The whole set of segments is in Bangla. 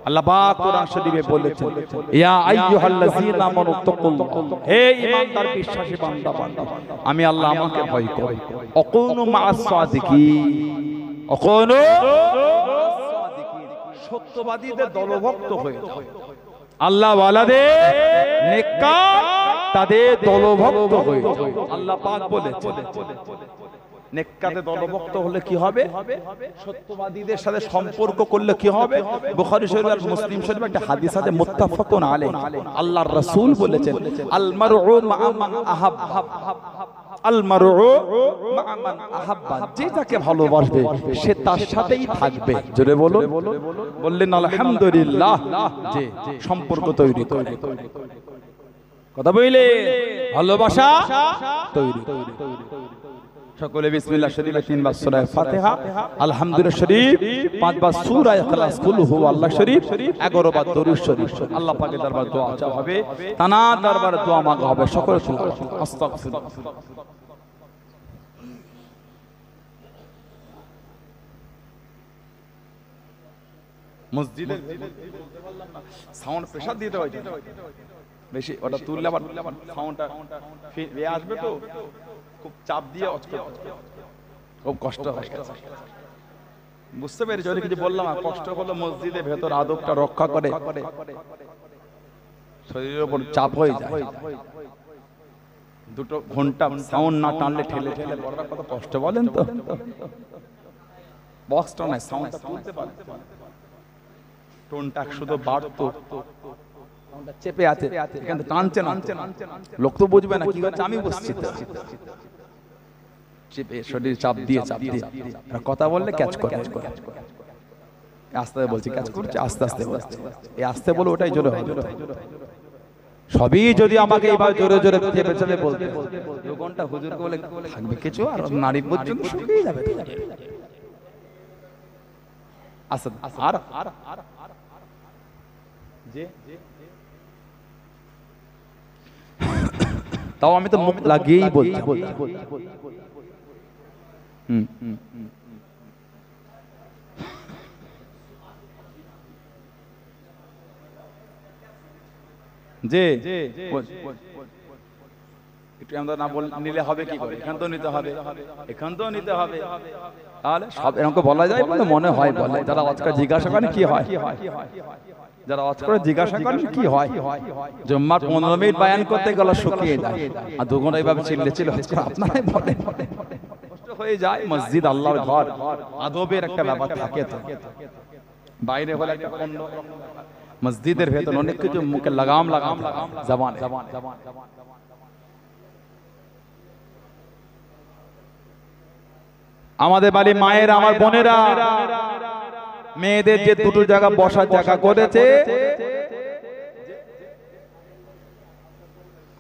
আল্লাহ পাক কোরআন শরীফে বলেছেন, ইয়া আইয়ুহাল্লাযীনা আমানু তাকুল্লাহ, হে ঈমানদার বিশ্বাসী বান্দা বান্দী, আমি আল্লাহ আমাকে ভয় করো। অকুনু মা'আস সাদিকিন, অকুনু সত্যবাদীদের দলভুক্ত হয়ে যাও। আল্লাহ ওয়ালাদের নেককার তাদের দলভুক্ত হয়ে যাও। আল্লাহ পাক বলেছেন নেককারে দলভুক্ত হলে কি হবে? সত্যবাদীদের সাথে সম্পর্ক করলে কি হবে? বুখারী শরীফ আর মুসলিম শরীফ একটা হাদিস আছে মুত্তাফাকুন আলাইহি। আল্লাহর রাসূল বলেছেন, আল মারউ মা মান আহাব্বা, আল মারউ মা মান আহাব্বা, যে যাকে ভালোবাসবে সে তার সাথেই থাকবে। জোরে বলুন, বললেন আলহামদুলিল্লাহ। যে সম্পর্ক তৈরি করে, কথা বলে ভালোবাসা তৈরি। সকলে বিসমিল্লাহ শরীফে 3 বার সূরা ফাতিহা, আলহামদুলিল্লাহ শরীফ 5 বার সূরা ইখলাস, কুল হুয়াল্লাহ শরীফ 11 বার দরুদ শরীফ। আল্লাহ পাকের দরবারে দোয়া চাওয়া হবে, তানা দরবারে দোয়া মাগা হবে। সকলে তিলাওয়াত আস্তাগফিরুল্লাহ। মসজিদে সাউন্ড প্রেসার দিতে হয় বেশি, ওটা তুললে আবার সাউন্ডটা ফিরে আসবে, তো খুব চাপ দিয়ে খুব কষ্ট হয়। বুঝতে পেরেছি, ওই কিছু বললাম আর কষ্ট হলো মসজিদের ভেতর আদবটা রক্ষা করে, শরীরের উপর চাপ হয়ে যায়। 2 ঘন্টা সাউন্ড না টানলে ঠেলে ঠেলে বড়রা কত কষ্ট বলেন তো। বক্সটা নাই, সাউন্ডটা তুলতে পারে, টোনটা শুধু বাড়তো, চেপে আছে, এখানে টানছে না, লোক তো বুঝবে না কি হচ্ছে, আমি বুঝছি তো। চেপে শরীর চাপ দিয়ে কথা বললে ক্যাচ করে, আস্তে বলছি ক্যাচ করছে, আস্তে আস্তে বলছে, এই আস্তে বলে ওটাই জোরে হবে। সবই যদি আমাকে এইভাবে জোরে জোরে চেপে চেপে বলতে 2 ঘন্টা হুজুর বলে থাকবে কিছু, আর নারী পর্যন্ত শুকিয়ে যাবে। আস্তে আর তাও আমি তো মুখ লাগিয়েই বলছি। যে একটু আমরা না বল নিলে হবে কি করে? এখান তো নিতে হবে, এখান তো নিতে হবে, তাহলে সব এরকম বলা যায় বলে মনে হয়। বলে যারা আজকাল জিজ্ঞাসা করেন কি হয়, যারা আজ করে জিজ্ঞাসা করেন কি হয়, জুম্মার 15 মিনিট বয়ান করতে গলা শুকিয়ে যায়, আর 2 ঘন্টা এইভাবে চিল্লেছিল আপনারাই বলেন, কষ্ট হয়ে যায়। মসজিদ আল্লাহর ঘর, আদবের একটা ব্যাপার থাকে। তো বাইরে হলে একটা অন্য, মসজিদের ভেতর অনেক কিছু মুখে লাগাম জবান। আমাদের বাড়ি মায়ের, আমার বোনেরা, মেয়েদের যে 2টো জায়গা বসার জায়গা করেছে,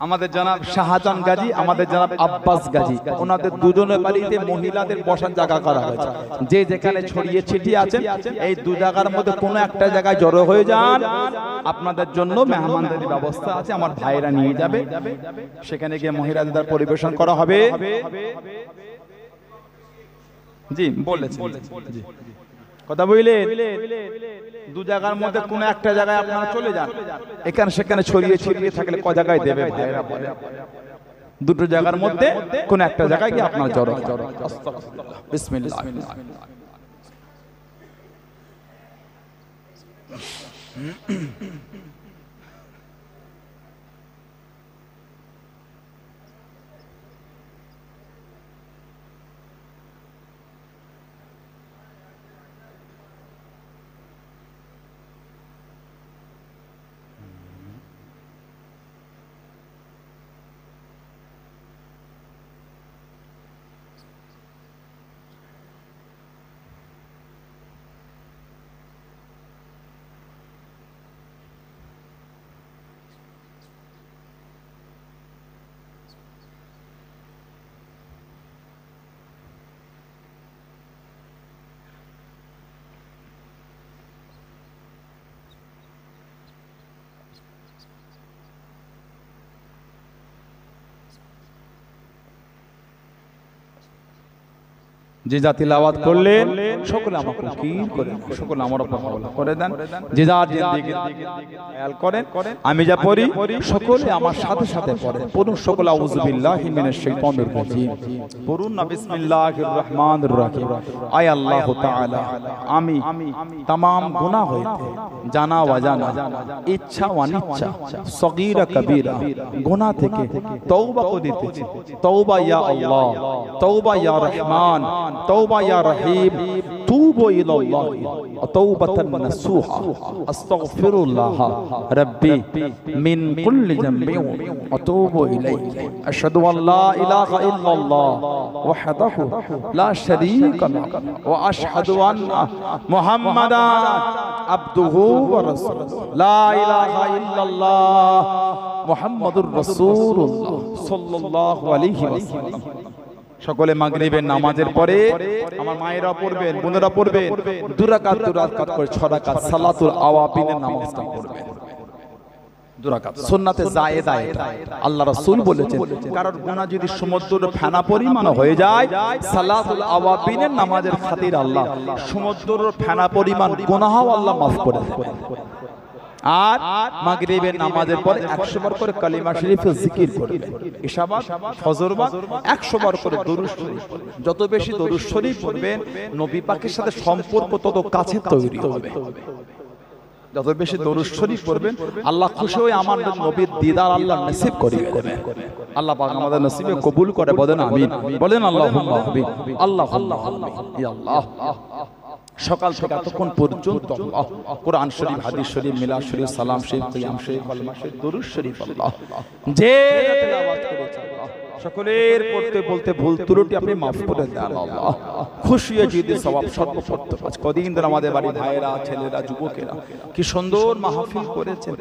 আমাদের জনাব শাহজাহান গাজী, আমাদের জনাব আব্বাস গাজী, ওনাদের দুজনের বাড়িতে মহিলাদের বসার জায়গা করা হয়েছে। যে যেখানে ছড়িয়ে ছিটিয়ে আছেন এই 2 জায়গার মধ্যে কোনো একটা জায়গায় জড়ো হয়ে যান, আপনাদের জন্য মেহমানদারির ব্যবস্থা আছে, আমার ভাইরা নিয়ে যাবে, সেখানে গিয়ে মহিলাদের পরিবেশন করা হবে। জি বলেছি, জি কথা বললেন। 2 জায়গার মধ্যে কোন একটা জায়গায় আপনারা চলে যান, এখানে সেখানে ছড়িয়ে ছিটিয়ে থাকলে ক জায়গায় দেবে ভাইরা বলে? 2টো জায়গার মধ্যে কোন একটা জায়গায় গিয়ে আপনারা জড়ো। বিসমিল্লাহ। যে যা তিলাওয়াত করলেন সকলে আমাকে কির করে সকলে আমার উপর হাওলা করে দেন যে যার জিন্দেগি খেয়াল করেন আমি যা পড়ি সকলে আমার সাথে সাথে পড়ে পড়ুন সকলে আউযু বিল্লাহি মিনাশ শাইতানির রাজিম পড়ুন না বিসমিল্লাহির রহমানির রহিম আয় আল্লাহ তাআলা আমি तमाम गुनाह হইতে জানা অজানা ইচ্ছা অনিচ্ছা সগীরা কবীরা গুনাহ থেকে তওবা করিতেছি তওবা ইয়া আল্লাহ তওবা ইয়া রহমান তওবা ইয়া রহিম তুবু ইলাল্লাহ তাওবাতান নাসুহা আস্তাগফিরুল্লাহ রাব্বি মিন কুল্লি যামবি ওয়া তুবু ইলাইহি আশহাদু আল লা ইলাহা ইল্লাল্লাহ ওয়াহদাহু লা শারীকা লাহু ওয়া আশহাদু আন্না মুহাম্মাদান আবদুহু ওয়া রাসূলুহু লা ইলাহা ইল্লাল্লাহ মুহাম্মাদুর রাসূলুল্লাহ সাল্লাল্লাহু আলাইহি ওয়াসাল্লাম সকলে মাগরিবের নামাজের পরে আমার মায়েরা পড়বেন বোনেরা পড়বেন দুই রাকাত করে 6 রাকাত সালাতুল আওয়াবিনের নামাজটা পড়বেন দুই রাকাত সুন্নাতে জায়েদা এটা আল্লাহ রাসূল বলেছেন কারণ গুনাহ যদি সমুদ্রের ফেনা পরিমাণ হয়ে যায় সালাতুল আওয়াবিনের নামাজের খাতির আল্লাহ সমুদ্রের ফেনা পরিমাণ গুনাহও আল্লাহ maaf করে দেবেন আর মাগরিবের নামাজের পর 100 বার করে কালিমা শরীফের জিকির করবেন ইশাবাত ফজরবাদ 100 বার করে দরুদ শরীফ যত বেশি দরুদ শরীফ পড়বেন নবী পাকের সাথে সম্পর্ক তত কাছে তৈরি হবে যত বেশি দরুদ শরীফ পড়বেন আল্লাহ খুশি হয়ে আমার নবীর দিদার আল্লাহ নসিব করিয়ে দেবেন আল্লাহ পাক আমাদের নসিবে কবুল করে বলেন আমিন বলেন আল্লাহুম্মা আমিন আল্লাহুম্মা আমিন ইয়া আল্লাহ সকাল থেকে এতক্ষণ পর্যন্ত কোরআন শরীফ হাদিস শরীফ মিলাদ শরীফ সালাম শরীফ কিয়াম শরীফ কালমা শরীফ দরুদ শরীফ আল্লাহ যে তেলাওয়াত করেছে আল্লাহ সকলের পড়তে বলতে ভুল ত্রুটি আপনি maaf করে দেন আল্লাহ খুশি হয়ে যদি সওয়াব সর্বপ্রথম আজ কদিন ধরে আমাদের বাড়ি ভাইয়েরা ছেলেরা যুবকেরা কি সুন্দর মাহফিল করেছেন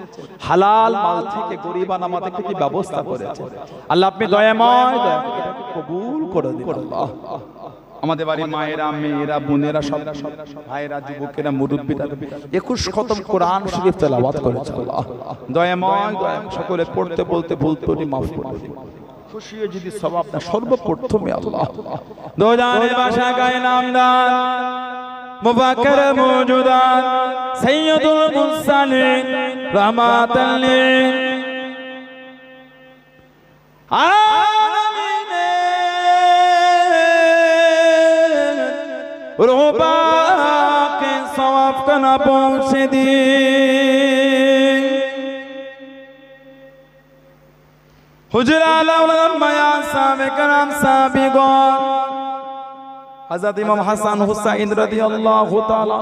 হালাল মাল থেকে গরিবান আমাদের কি ব্যবস্থা করেছেন আল্লাহ আপনি দয়াময় কবুল করে দিন আল্লাহ আমাদের বাড়ির মায়েরা মেয়েরা বোনেরা সব ভাইরা যুবকেরা মুরব্বিরা 21 খতম কোরআন শরীফ তেলাওয়াত করেছে আল্লাহ দয়াময় সকলে পড়তে বলতে ভুল ত্রুটি maaf করে দিন খুশি হয়ে যদি সওয়াব না সর্বপ্রথমে আল্লাহ দো জানে বাশা গায়ে নামদার মুবাক্কার মওজুদাত সাইয়্যিদুল মুরসালিন রাহমাতাল লিল रूबा के सवाब का ना पहुँचे दी हुजरा लम्या साहब करम साबिगौर हज़रत इमाम हसन हुसैन रदियल्लाहु ताला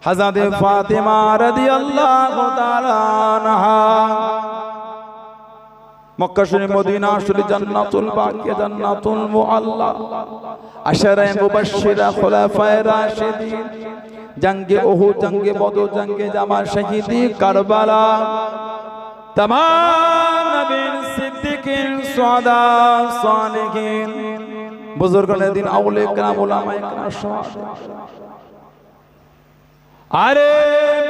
हज़रत फातिमा रदियल्लाहु ताला अन्हा मक्का शरीफ मदीना शरीफ जन्नतुल बाकी जन्नतुल मुअल्ला अशरे मुबश्शिरा खुलाफाए राशिदीन जंगे उहुद जंगे बदर जंगे जमा शहीदी करबला तमाम नबीन सिद्दीकीन शुहदा सालिहीन बुजुर्गाने दिन औलिया किराम उलमाए किराम शुहदा अरे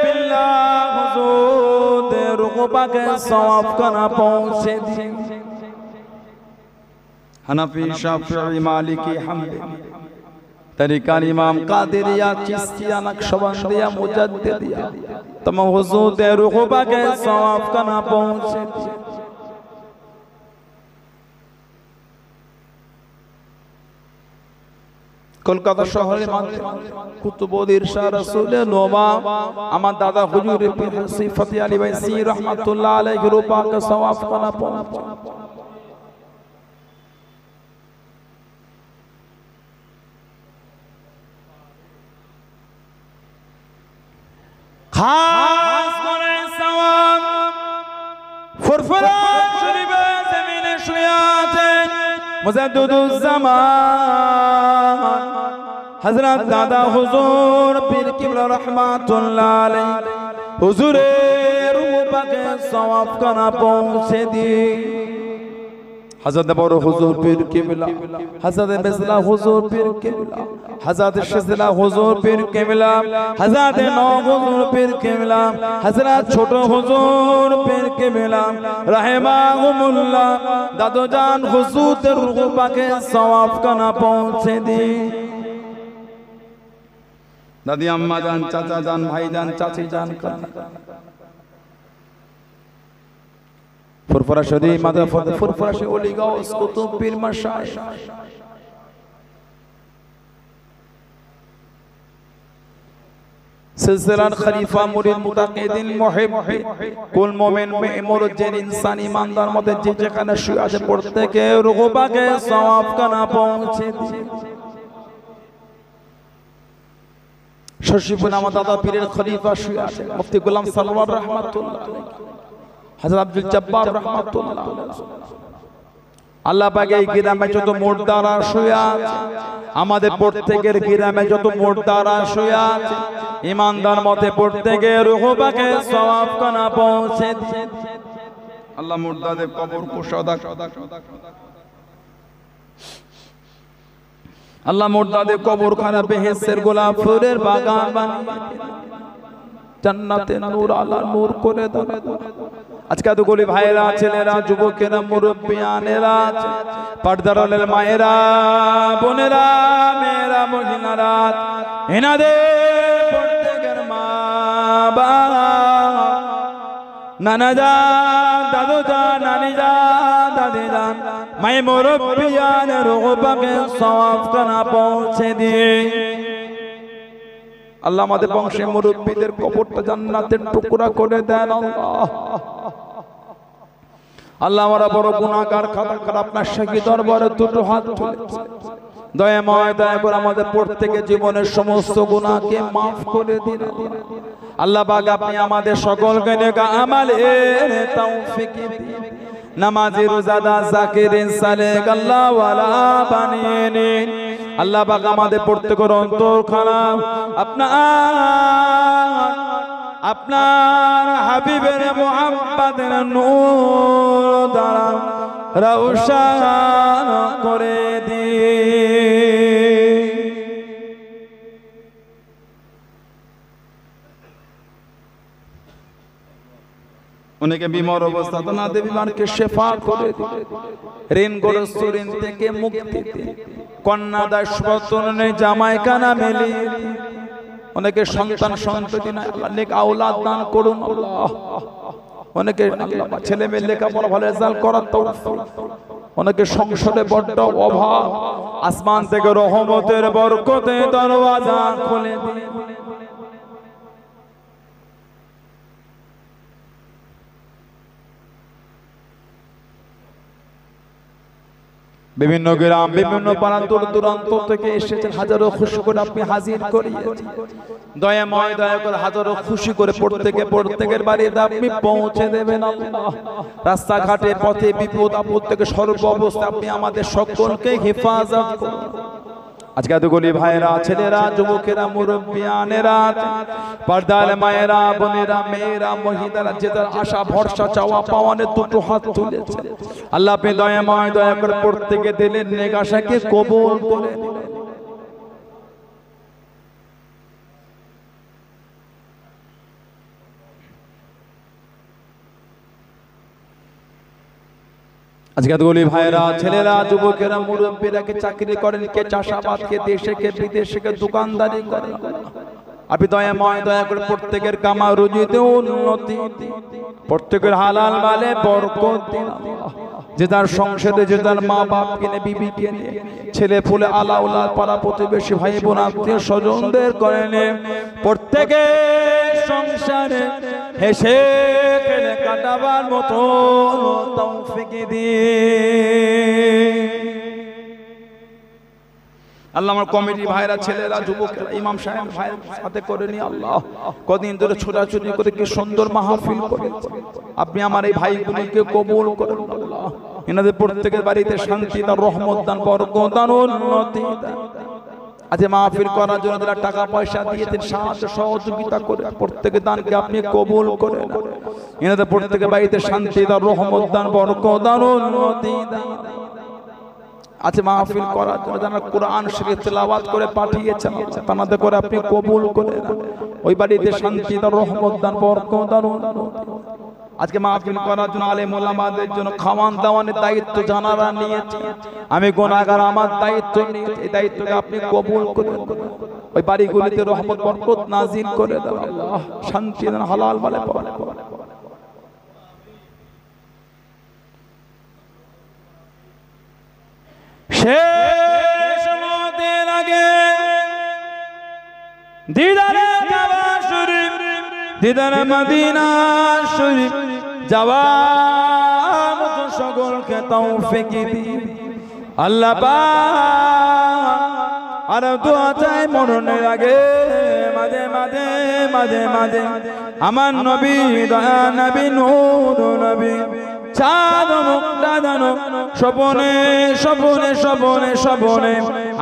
बिल्लाह हुजूर दे रुक़बा के सवाब का ना पहुँचे दी हनफी शाफिई मालिकी हम्बली तरीका इमाम कादिरिया चिश्तिया नक्शबंदिया मुजद्दिदिया तमाम हुजूर दे रुक़बा के सवाब का ना पहुँचे दी কলকাতা শহরে মানতে কুতুবুদ্দিন শাহ রাসূলে নোমা আমার দাদা হুজুর পীর সিফাতি আলী ভাই সি রাহমাতুল্লাহ আলাইহি রূপা কা সওয়াব কানা পৌঁছে খাস করে সওয়াব ফুরফুরা শরীফে জমিনে শুয়ে আছেন মুজাদ্দিদুজ জামান हज़रत दादा हुजूर पीर किबला रहमतुल्लाह अलैहि हुजूरे रूबा के सवाब का ना पहुँचे दी हज़रत बड़ो हुजूर पीर किबला हज़रत मिसला हुजूर पीर किबला हज़रत शिजला हुजूर पीर किबला हज़रत नौ हुजूर पीर किबला हज़रत छोटो हुजूर पीर किबला रहमाहुमुल्लाह दादो जान हुजूर रूबा के सवाब का ना पहुँचे दी দাদি আম্মা জান, চাচা জান, ভাই জান, চাচি জান, ফুরফুরা শরীফ, মাদারফত ফুরফুরা শরীফ, ওলি গাউস, কুতুব, পীর, মাশায়েখ, সিলসিলার খলিফা, মুরিদ, মুতাকিদিন, মুহিব, কুল মুমিন, মুরজিন, ইনসান, ইমানদার মধ্যে যে যেখানে শুয়ে আছে প্রত্যেকে রূহ পাকে সওয়াব খানা পৌঁছে দিন। শশীপুর আমার দাদা পীরের খলিফা শুয়ে আছে, মুফতি গোলাম সারওয়ার রাহমাতুল্লাহ আলাইহি, হযরত আব্দুল জব্বার রাহমাতুল্লাহ আলাইহি। আল্লাহ পাক এই গ্রামে যত মুর্দারা শুয়ে আছে, আমাদের প্রত্যেকের গ্রামে যত মুর্দারা শুয়ে আছে, ইমানদার মতে প্রত্যেকের রূহ পাকে সওয়াব খানা পৌঁছে দিন। আল্লাহ মুর্দাদের কবর কুশাদা, আল্লাহ মুর্দাদের কবরখানা বেহেশতের গোলাপ ফুলের বাগান বানিয়ে জান্নাতে নূর আলা নূর করে দাও। আজকে এতগুলি ভাইরা, ছেলেরা, যুবকেরা, মুরব্বিয়ানেরা, পর্দারের মায়েরা, বোনেরা, মেয়েরা, মহিলারা, এনাদের প্রত্যেকের মা বাবা, নানা জান, দাদু জান, নানি জান, দাদি জান, মাই মুরব্বিয়ানের রূহ পাকে সওয়াব খানা পৌঁছে দিয়ে আল্লাহ আমাদের বংশের মুরব্বীদের কবরটা জান্নাতের টুকরা করে দেন। আল্লাহ আল্লাহ আমরা বড় গুনাহগার, খাতাকার, আপনার শাহী দরবারে দুটো হাত তুলেছি, দয়াময় দয়া করে আমাদের প্রত্যেকের জীবনের সমস্ত গুনাহকে মাফ করে দিন। আল্লাহ পাক আপনি আমাদের সকলকে নেক আমলের তৌফিক দিন, নামাজি, রোজাদার, যাকিরিন, সালেক, আল্লাহ ওয়ালা বানিয়ে নিন। আল্লাহ পাক আমাদের প্রত্যেকের অন্তরখানা আপনার হাবিবের মুহাব্বতের নূর দ্বারা রওশন করে দিন। অনেকে বিমার অবস্থা তো না, বিমারকে শেফা করে দিন, ঋণগ্রস্ত ঋণ থেকে মুক্তি দিন, কন্যাদায় সন্তানের জামাই কানা মিলিয়ে দিন। অনেকে সন্তান সন্ততি নাই, আল্লাহ নেক আওলাদ দান করুন। আল্লাহ অনেকে আল্লাহ ছেলে মেয়ে লেখাপড়া ভালো রেজাল্ট করার তৌফিক, অনেকে সংসারে বড্ড অভাব, আসমান থেকে রহমতের বরকতে দরওয়াজা খুলে দিন। বিভিন্ন গ্রাম, বিভিন্ন পাড়া, দূর দূরান্ত থেকে এসেছেন, হাজারো খুশি করে আপনি হাজির করিয়েছেন। দয়াময় দয়া করে হাজারো খুশি করে প্রত্যেকের বাড়িতে আপনি পৌঁছে দেবেন। আল্লাহ রাস্তাঘাটে, পথে, বিপদ আপদ থেকে সর্ব অবস্থা আপনি আমাদের সকলকে হেফাজত করুন। আজকে এতগুলি ভাইরা, ছেলেরা, যুবকেরা, মুরব্বিয়ানেরা, পর্দার মায়েরা, বোনেরা, মেয়েরা, মহিলারা, যে তার আশা ভরসা চাওয়া পাওয়ানের দুটো হাত তুলেছে, আল্লাহ আপনি দয়াময় দয়া করে প্রত্যেকে দিলেন নেক আশাকে কবুল করে দিলেন। আজকে এতগুলি ভাইরা, ছেলেরা, যুবকেরা, মুরব্বীরা, কে চাকরি করেন, কে চাষাবাদ, কে দেশে, কে বিদেশে, কে দোকানদারি করেন, আপনি দয়াময় দয়া করে প্রত্যেকের কামা রুজিতে উন্নতি, প্রত্যেকের হালাল মালে বরকত দিন। যে তার সংসারে, যে তার মা বাপ কিনে, বিবি কিনে, ছেলে ফুলে, আলাউলা, পাড়া প্রতিবেশী, ভাই বোন, আত্মীয় স্বজনদের করেন, প্রত্যেকের সংসারে হেসে খেলে কাটাবার মতো তৌফিক দিন। আল্লাহ আমার কমিটি ভাইরা, ছেলেরা, যুবকেরা, ইমাম সাহেব ভাইয়ের সাথে করে নি, আল্লাহ কদিন ধরে ছোটাছুটি করে কি সুন্দর মাহফিল করে, আপনি আমার এই ভাইগুলিকে কবুল করেন। আল্লাহ এনাদের প্রত্যেকের বাড়িতে শান্তি দান, রহমত দান, বরকত দান, উন্নতি দান। আজকে মাহফিল করার জন্য যারা টাকা পয়সা দিয়েছেন, সাহায্য সহযোগিতা করে প্রত্যেকের দানকে আপনি কবুল করেন। এনাদের প্রত্যেকের বাড়িতে শান্তি দান, রহমত দান, বরকত দান, উন্নতি দান। আজকে মাহফিল করার জন্য যারা কোরআন শরীফ তেলাওয়াত করে পাঠিয়েছেন, তাদের করে আপনি কবুল করেন। ওই বাড়িতে শান্তি দান, রহমত দান, বরকত দান, উন্নতি। আজকে মাহফিল করার জন্য আলেম ওলামাদের জন্য খাওয়ান দাওয়ানের দায়িত্ব যারা নিয়েছে, আমি গুনাহগার, আমার দায়িত্ব নিয়ে এই দায়িত্বকে আপনি কবুল করুন। ওই বাড়িগুলিতে রহমত বরকত নাজিল করে দাও আল্লাহ, শান্তি দান, হালাল বলে পাওয়া। শেষ মতের আগে দিদারে কাবা শরীফ, দিদারে মদিনা শরীফ যাওয়ার মতো সকলকে তৌফিক দিন আল্লাহ পাক। আর দোয়া চাই মরণের আগে মাঝে মাঝে মাঝে মাঝে আমার নবী দয়া নবী নূর নবী চাঁদ মুক্তা জানো স্বপনে স্বপনে স্বপনে স্বপনে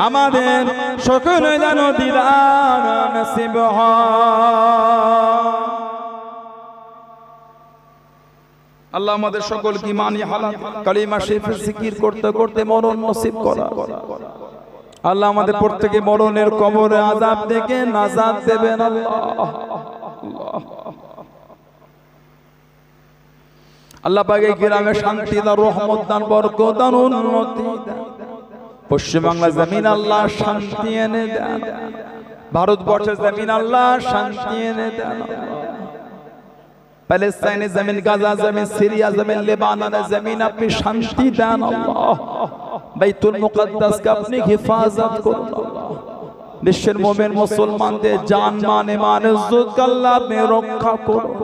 আমাদের সকলে জানো দিদার নসিব হয়। আল্লাহ আমাদের সকল কি মানি হালাত কালিমা শরীফের জিকির করতে করতে মরণ নসিব করা। আল্লাহ আমাদের প্রত্যেকে মরণের কবরে আযাব থেকে নাজাত দেবেন আল্লাহ। আল্লাহ পাক এই গ্রামে শান্তি দান, রহমত দান, বরকত দান, উন্নতি দান। পশ্চিম বাংলা জমিন আল্লাহ শান্তি এনে দেন, ভারতবর্ষের জমিন আল্লাহ শান্তি এনে দেন। প্যালেস্টাইনের জমিন, গাজা জমিন, সিরিয়া জমিন, লেবাননের জমিন আপনি শান্তি দেন আল্লাহ। বাইতুল মুকদ্দাসকে আপনি হিফাজত করুন আল্লাহ। বিশ্বের মুমিন মুসলমানদের জান মান ঈমান ইজ্জত আল্লাহ আপনি রক্ষা করুন।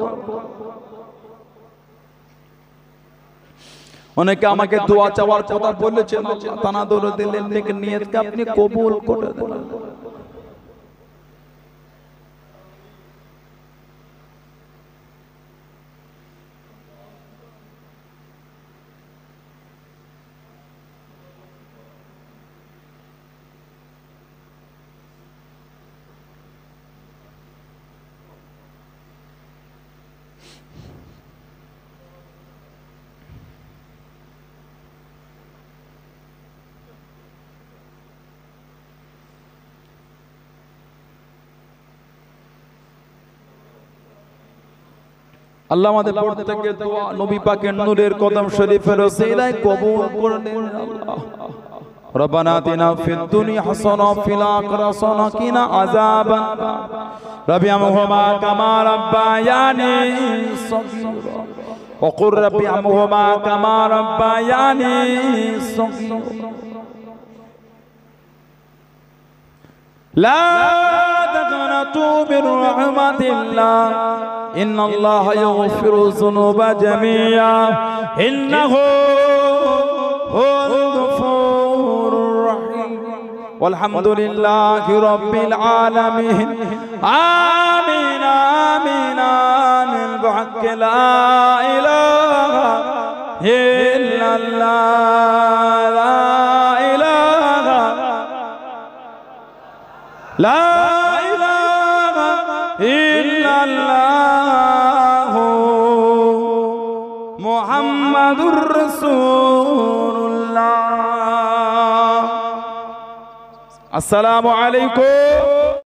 অনেকে আমাকে দোয়া চাওয়ার কথা বলেছেন, আল্লাহ তানাদের দিলের নেক নিয়তকে আপনি কবুল করে দেন। আল্লাহ আমাদের প্রত্যেকের দোয়া নবী পাকের নূরের কদম শরীফের ওসিলায় কবুল করে নিন আল্লাহ। রব্বানা আতিনা ফিদ দুনিয়া হাসানা ওয়া ফিল আখিরাতি হাসানা ওয়া কিনা আযাবান নার। রাব্বিরহামহুমা কামা রাব্বায়ানি সগীরা ওয়া কুর রাব্বিরহামহুমা কামা রাব্বায়ানি সগীরা। লা তাকনাতু মির রাহমাতিল্লাহ ইন্নাল্লাহা ইয়াগফিরু যুনুবা জামিআ ইন্নাহু হুয়াল গফুরুর রহিম। ওয়ালহামদুলিল্লাহি রাব্বিল আলামিন। আমিন আমিন আমিন বিহাক্কি লা ইলাহা ইল্লাল্লাহ লা ইলাহা লা ইলাহা ইল্লাল্লাহ মুহাম্মাদুর রাসূলুল্লাহ। আসসালামু আলাইকুম।